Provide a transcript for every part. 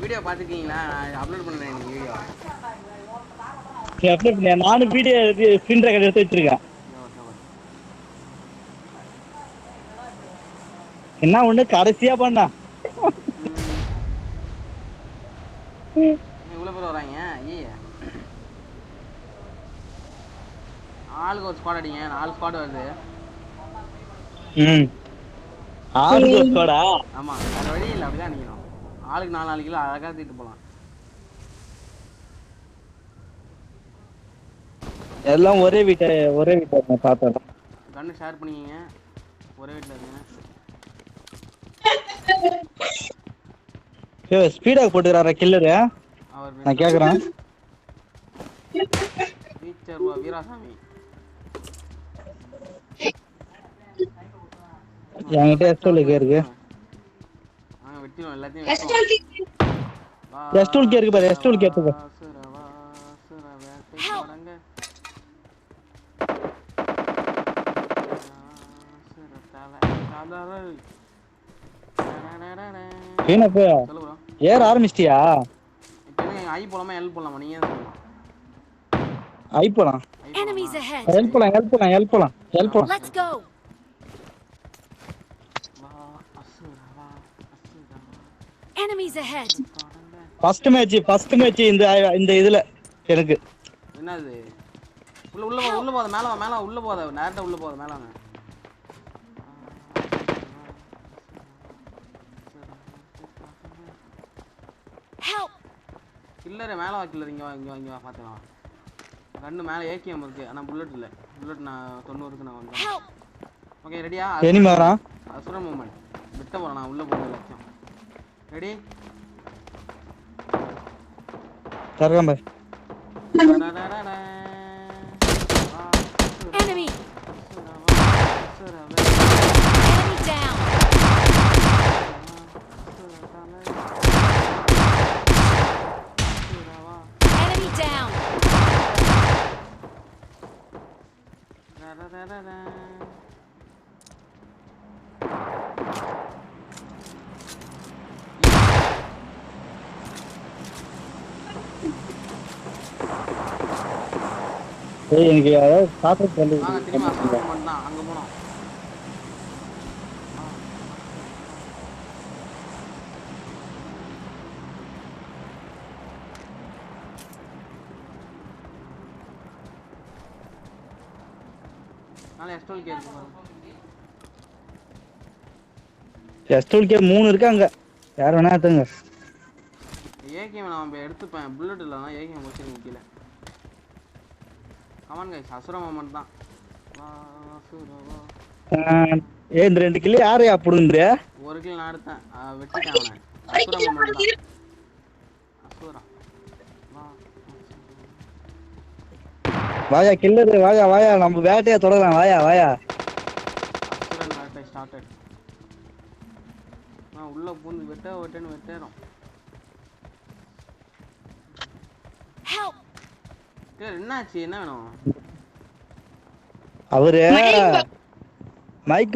Video பாத்துக்கீங்களா? Upload பண்றேன் இன்னைக்கு video. Upload பண்ணி நானும் வீடியோ ஸ்கிரீன் ரெக்கார்ட் எடுத்து வச்சிருக்கேன். என்ன ஒண்ணு கடைசியா பண்ணா இவ்வளவு பேர் வராங்க. ஆளுக்கு ஒரு ஸ்குவாட் அடிங்க. 4 ஸ்குவாட் வருது. ஆளுக்கு ஒரு ஸ்குவாடா? ஆமா, வேற வழி இல்லை, அப்படிதான் அடிக்கணும். ஆளுக்கு 4 கிலோ அழகா தூக்கிட்டு போலாம். எல்லாம் ஒரே வீட்டை பார்த்தோம். கண்ணு ஷேர் பண்ணிக்கிங்க. ஒரே வீட்டில் இருங்க. Speedo போட்டுக்கிறாரா killer? அவர் நான் கேக்குறேன். டீச்சர் வீராசாமி என்கிட்ட எஸ்டோல் இருக்கு. வெட்டிடும் எல்லாத்தையும். எஸ்டோல் இருக்கு பாரு. எஸ்டோல் கேட்டு ஏற ஆரம்பிச்சிட்டியா? ஐ போலாமா எல் போலாமா? நீங்க ஐ போலாம். எல் போலாம். எல் போலாம். எல் போலாம். எல் போலாம். Let's go. Enemies ahead. First match இந்த இதுல எனக்கு என்னது? உள்ள போத மேல உள்ள போத நேரா உள்ள போத மேல வாங்க. Help. கில்லர் மேல வா. கில்லர் இங்க வா பாத்துக்கலாம். கண்ணு மேல ஏகேஎம் இருக்கு. ஆனா புல்லட் இல்ல. புல்லட் நான் 90க்கு நான் வந்தேன். ஓகே ரெடியா? எனிமி வரான். அசுர மூமெண்ட் விட்ட போறேன். நான் உள்ள போற லட்சம். ரெடி? தரகம் பாய். Enemy. Enemy down. Enemy down. எனக்கு அதாவது சாப்பிட்டு சொல்லி அங்க போனோம். எஸ்டோல் கே 3 இருக்கு அங்க. யார் வேணா எடுத்துங்க. ஏகேஎம் நான் எடுத்துப்பேன். புல்லட் இல்லனா ஏகேஎம் வச்சு நிக்கல. கமான் गाइस, அசுர மொமெண்ட் தான். இந்த 2 கிலோ யாரே அப்படிங்கற? ஒரு கிலோ நான் எடுத்தேன். வெட்டிட்டேன் அவனை. அசுர மொமெண்ட் தான். அசுரா. வாயா கில்லர் வாயா நம்ம வேட்டையா தொடரலாம். வாயா அசுரன் வேட்டை ஸ்டார்டட். நான் உள்ள பூந்து வெட்டேறோம். Help. என்னாச்சு? என்ன வேணும்? அவரு மைக்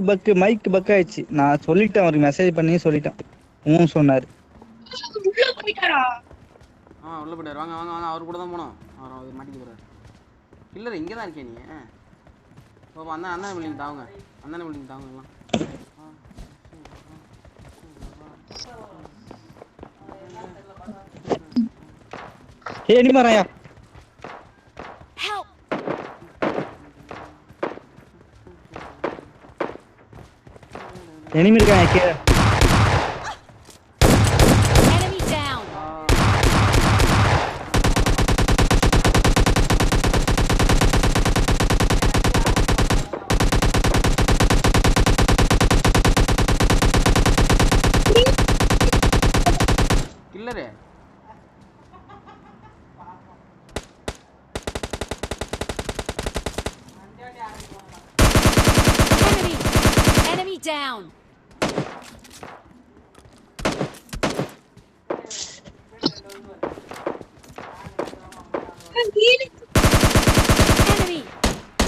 பக் ஆயிடுச்சு. நான் சொல்லிட்டேன், அவருக்கு மெசேஜ் பண்ணி சொல்லிட்டேன். சொன்னாரு. உள்ள போயிட்டாரா? உள்ள போயிட்டாரு. வாங்க அவர் கூட தான் போனோம். அவர் மாட்டிக்க போறாரு. கில்லர் இங்க தான் இருக்கே நீ. அண்ணா பில்டிங் தாவுங்க. அண்ணா பில்டிங் தாவுங்க எல்லாம். நீ மாறாயா? எனிமி இருக்காங்க கீழ. Enemy down. கில்லரே Enemy down.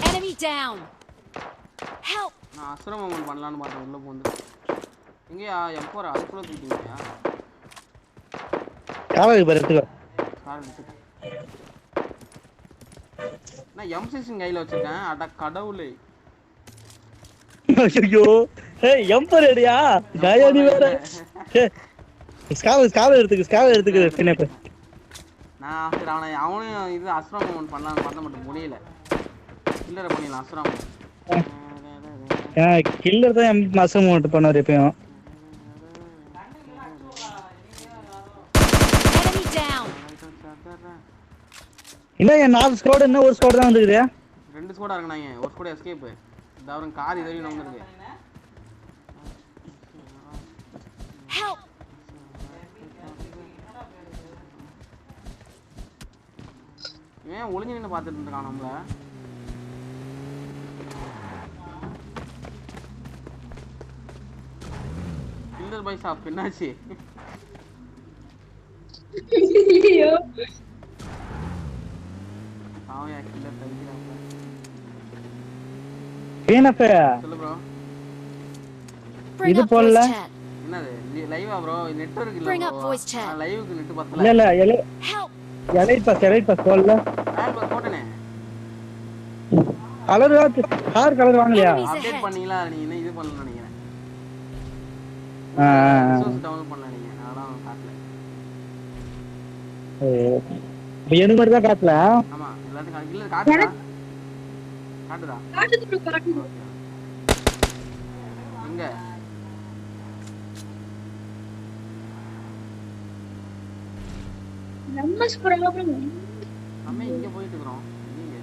Enemy down. Help. நான் அசுர மூமெண்ட் பண்ணலான்னு பார்த்தேன் உள்ள போந்து. எங்கயா M4 அதுக்குள்ள தூக்கிட்டீங்கயா? காலை பாரு எடுத்துக்கோ. கால் எடுத்து. நான் M16 கையில வச்சிருக்கேன். அட கடவுளே. ஐயோ ஏய் M4 எடுயா காயாடி வேற. ஸ்காவர் எடுத்துக்கு பின்னே. நான் சரி அவனையும் இது அசுர மூமெண்ட் பண்ணலான்னு பண்ண மட்டும் முடியல. கில்லரை பண்ணிடலாம் அசுரம். கில்லர் தான் அசுரம் மூமெண்ட் பண்ணுவார் எப்பயும். இல்ல என் 4 ஸ்குவாட் இன்னும் ஒரு ஸ்குவாட் தான் வந்துக்குது. 2 ஸ்குவாடா இருக்குனாங்க. ஒரு ஸ்குவாட் எஸ்கேப். தவறன் கார் இதெல்லாம் நம்ம இருக்கு. Help. ஏன் ஒளிஞ்சு நின்னு பார்த்துட்டு இருக்கான் நம்மள? கில்லர் பை ஷாப் என்னாச்சு? ஐயோ ஆயா கில்லர் தள்ளிறாங்க. ஏனப்ப சொல்லு ப்ரோ. இது போடல. என்னது லைவா ப்ரோ? நெட்வொர்க் இல்ல ப்ரோ. லைவுக்கு நெட் பத்தல. இல்ல எலைட் பாஸ் போடல. பாஸ் போட்டனே. கலர் வாங்கலையா? அப்டேட் பண்ணீங்களா நீங்க? என்ன இது பண்ணனும் நினைக்கிறேன். ரிசோர்ஸ் டவுன்லோட் பண்ணல நீங்க. அதான் காட்டல. எனக்கு மட்டும் தான் காட்டல. ஆமா எல்லாத்துக்கும் இல்ல காட்டுதா? காட்டுது. எங்க? நம்ம ஸ்ப்ராப்ளம். நம்ம இங்க போயிட்டு இருக்கோம். நீங்க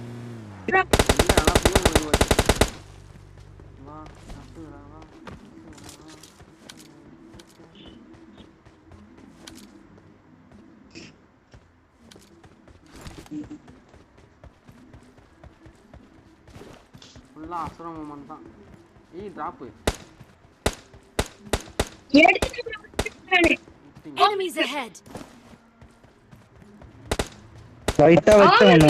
நல்லா புயல் வருது. வா அசுரா வா. ஃபுல்லா அசுர மூமெண்ட் தான். டிராப். Enemies ahead. ரைட்டா வெச்சேன்.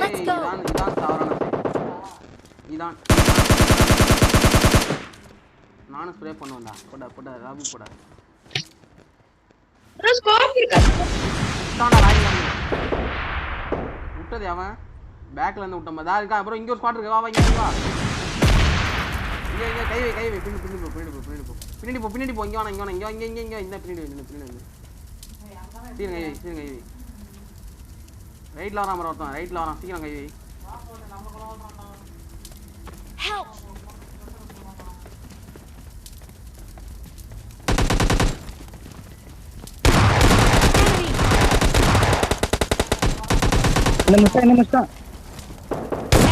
Let's go. இதான் தவறான இதான். நானும் ஸ்ப்ரே பண்ணுவேன்டா. போடா ராபி போடா. ஸ்கோப் இருக்கு. தானா ரைட்ல விட்டது அவன். பேக்ல இருந்து விட்டமா. தா இருக்கா அப்புறம் இங்க ஒரு ஸ்குவாட் இருக்கு. வா இங்க வா. இங்க கை வை பின்னாடி போ இங்க வாங்க இங்க இந்த பின்னாடி சீக்கிரம் கை வை. ரைட்ல வராம ஒருத்தன் ரைட்ல வரான். சீக்கிரம் கை வை. Help. என்ன மிஸ்டா.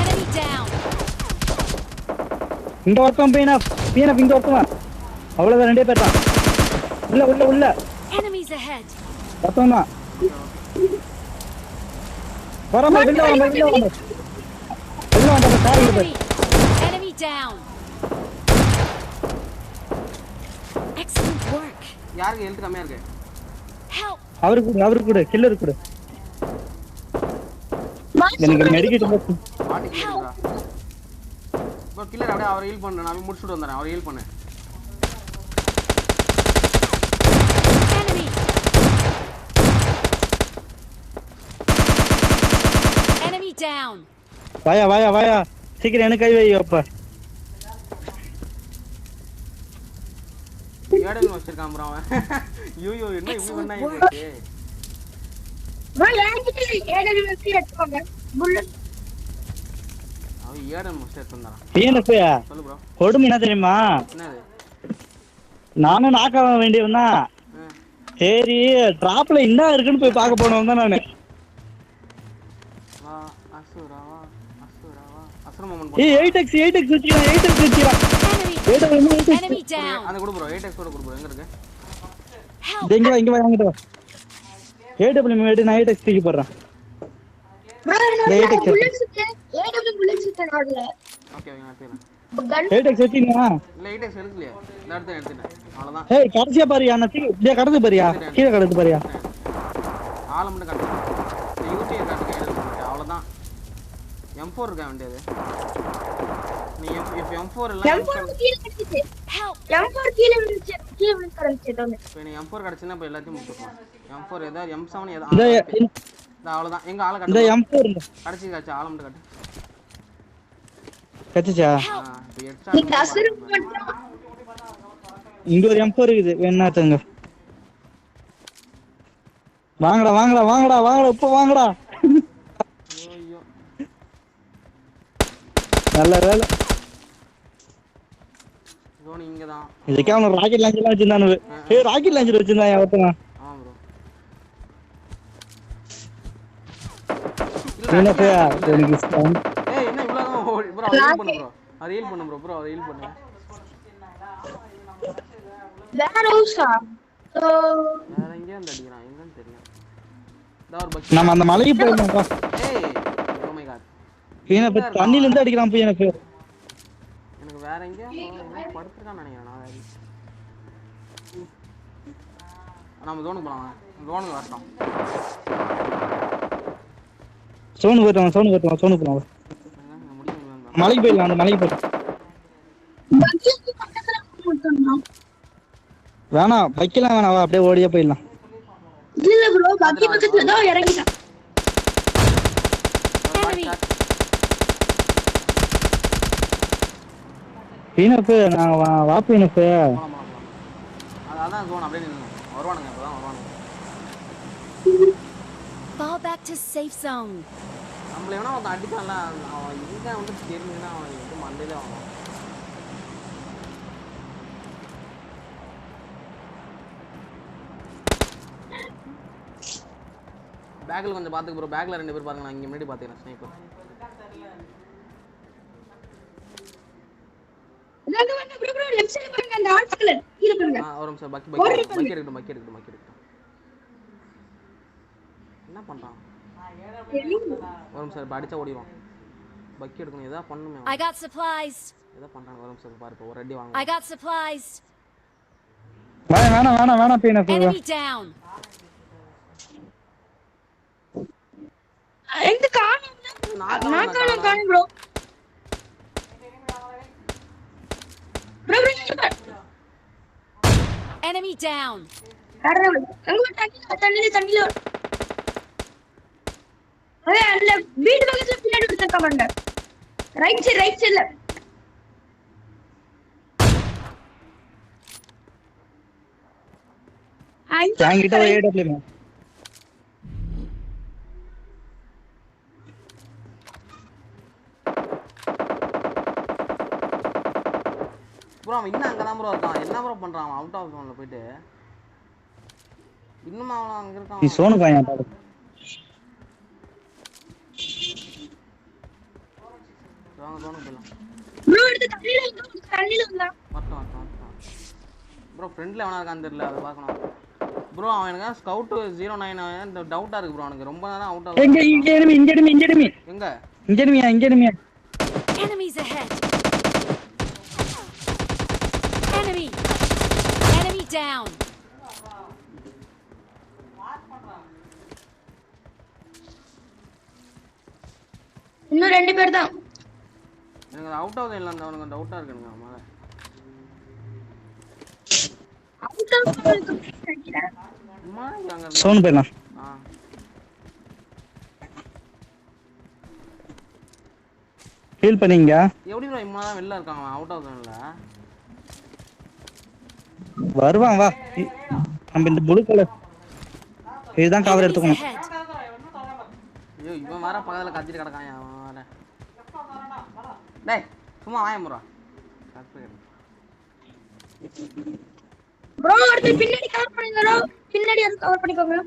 Enemy down. இந்த ஒருத்தன் பீனா இங்க ஒருத்தன். அவ்வளவுதான் ரெண்டே பேர் தான். உள்ள Enemies ahead. ஒருத்தன் தான். வரமா வெளில வாங்க. கார் இருக்கு. Enemy down. Excellent work. யாருக்கு ஹெல்த் கம்மியா இருக்கு? Help. அவருக்கு கூட கில்லர் கூட. எனக்கு மெடிக்கேட் போட்டு பாடி கில்லரா? ப்ரோ கில்லர் அப்படியே அவரை ஹீல் பண்றேன். நான் முடிச்சிட்டு வந்தறேன். அவரை ஹீல் பண்ணு. Enemy. Enemy down. வாயா சீக்கிரம் எனக்கு கை வை அப்ப. ஏடல் வச்சிருக்கான் ப்ரோ அவன். ஐயோ என்ன இப்படி பண்ணா இருக்கு? ப்ரோ யாங்கிட்ட ஏடல் வெச்சி எடுத்துக்கோங்க. புல்லட். அவன் ஏடல் மஸ்டர் சொன்னான். ஏனப்பா? சொல்லு ப்ரோ. கொடுமை என்ன தெரியுமா? என்னது? நானும் நாக்காவ வேண்டியவனா. சரி டிராப்ல என்ன இருக்குன்னு போய் பார்க்க போனவன் தான் நானு. வா அசுரா அசுர மொமெண்ட். 8x வச்சிரா. Enemy down. அந்த குடு ப்ரோ 8x ஓட குடு ப்ரோ. எங்க இருக்கு? இங்க வா வாங்கிட்டு வா. AW மேட் நான் 8x தூக்கி போடுறேன். ப்ரோ புல்லட்ஸ் ஏடபிள்யூ புல்லட்ஸ் தரல. ஓகே நான் எடுத்துறேன். 8x வச்சினா? இல்ல 8x எடுக்கலையா? நான் எடுத்துட்டேன். அவ்வளவுதான். ஏய் கடைசியா பாரியா நான் இப்படியே கடந்து பாரியா. கீழ கடந்து பாரியா. ஆள மட்டும் காட்டு. யூடிஐ காட்டுங்க. அவ்வளவுதான். M4 இருக்கா வேண்டியது நீ M4 இல்ல M4 கீழ கிடக்குது. Help! M4 கீழ விழுந்துச்சு. கீழ விழுந்து கிடந்துச்சு. இப்போ நீ M4 கிடைச்சுன்னா இப்போ எல்லாத்தையும் முடிச்சுக்கலாம் M4 ஏதாவது M7 இந்த ஏதாவது அவ்வளோதான் எங்க ஆளை இந்த கட்டு M4 கடைசி காய்ச்சி ஆளை மட்டும் கட்டு கத்துச்சா இப்போ எக்ஸ்ட்ரா நீ கசரு மட்டும். இங்க ஒரு M4 இருக்குது வேணா தங்க வாங்கடா வாங்கடா வாங்கடா வாங்கடா இப்ப வாங்கடா ஐயோ நல்ல வேலை தோனி இங்கே தான் இதுக்கே அவனுக்கு ராக்கெட் லான்ச்சர்லாம் வச்சிருந்தானு ராக்கெட் லான்ச்சர் வச்சிருந்தான் ஒருத்தன் ஆமாம் எனக்கு ஏய் என்ன இவ்வளோ தான் ப்ரோ அதை ஹீல் பண்ணு ப்ரோ அதை ஹீல் பண்ணு ப்ரோ அதை ஹீல் பண்ணு வேற ஹவுஸா? வேற எங்கேயும் வந்து அடிக்கிறான் எங்கன்னு தெரியல ஒரு பக்கி நம்ம அந்த மலைக்கு போயிருந்தோம்ப்பா ஏய் ஓ மை காட் இப்ப தண்ணில இருந்து அடிக்கிறான் போய் எனக்கு வேற எங்கேயும் படுத்துருக்கான்னு நினைக்கிறேன் நான் நம்ம ஜோனுக்கு போகலாம் ஜோனுக்கு வரட்டும் சோனு போயிட்டோம் மலைக்கு போயிடலாம் அந்த மலைக்கு போயிடலாம் பக்கத்து பக்கத்துல போட்டுறோம். வேணாம் வைக்கலாம் வேணாம் வா அப்படியே ஓடியே போயிடலாம் இல்ல ப்ரோ பக்கி பக்கத்துல தான் இறங்கிட்டான். Enemy! பீனப்பு நான் வா பீனப்பு அதான் ஜோன் அப்படியே நின்று வருவானுங்க இப்போதான் வருவானுங்க Fall back to safe zone. நம்மள எவனா அவன் அடிப்பான்ல அவன் எங்க வந்து தெரிஞ்சுன்னா அவன் வந்து மண்டையில வாங்குவான் பேக்ல கொஞ்சம் பாத்துக்க ப்ரோ பேக்ல 2 பேர் பாருங்க நான் இங்க முன்னாடி பாத்துக்கிறேன் ஸ்னைப்பர் நாங்க வந்து ப்ரோ லெஃப்ட் சைடு பாருங்க அந்த ஆட்கள் கீழ பாருங்க. ஒரு நிமிஷம் பக்கி எடுக்கட்டும் என்ன பண்றான் ஒரு நிமிஷம் அடிச்சா ஓடிடுவான் பக்கி எடுக்கணும் ஏதாவது பண்ணுமே I got supplies. ஏதோ பண்றாங்க ஒரு நிமிஷம் பாரு ஒரு அடி வாங்க I got supplies. வேணாம் பீனப்பு Enemy down. எங்க காணோம் நான் காணோம் ப்ரோ. Enemy down. தண்ணில அதே அந்த வீடு பக்கத்துல பின்னாடி ஒருத்தன் கமாண்ட ரைட் சைடுல என்கிட்ட ஒரு AWM ப்ரோ அவன் இன்னும் அங்கே தான் ப்ரோ இருக்கான் என்ன ப்ரோ பண்ணுறான் அவன் அவுட் ஆஃப் ஜோனில் போயிட்டு இன்னும் அவன் அங்கே இருக்கான் நீ சோனு பையன் பாரு வாங்க ஜோனுக்கு போயிடலாம் ப்ரோ எடுத்து தண்ணில வந்தா வரட்டும் ப்ரோ ஃப்ரெண்டில் எவனா இருக்கான்னு தெரியல அதை பார்க்கணும் ப்ரோ அவன் எனக்கு ஸ்கவுட் 09 டவுட்டாக இருக்கு ப்ரோ அவனுக்கு ரொம்ப நேரம் அவுட் ஆகும் இங்க enemy Enemies ahead. Enemy down. இன்னும் 2 பேர் தான். எனக்கு அவுட் ஆஃப் இல்ல அந்த அவனுக்கு டவுட்டா இருக்குங்க அம்மா அவுட் ஆஃப் நினைக்கிறேன் அம்மா அங்க சோன் போயிடலாம் ஹீல் பண்ணீங்க எப்படி ப்ரோ இம்மா தான் வெளில இருக்காங்க அவுட் ஆஃப் இல்ல வருவான் வா நம்ம இந்த ப்ளூ கலர் இதுதான் கவர் எடுத்துக்கணும் ஐயோ இவன் வர பக்கத்துல கத்திட்டு கிடக்கான் அவன் வர டேய் சும்மா வாயம் ப்ரோ ப்ரோ அடுத்து பின்னாடி கவர் பண்ணுங்க பின்னாடி அது கவர் பண்ணிக்கோங்க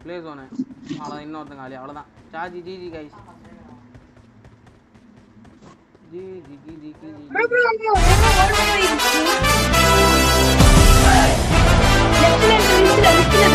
ப்ளே ஜோன் அவ்வளவுதான் இன்னொருத்தங்க காலி அவ்வளவுதான் சார்ஜ் ஜிஜி गाइस ஜி ப்ரோ அங்க லெஃப்ட்ல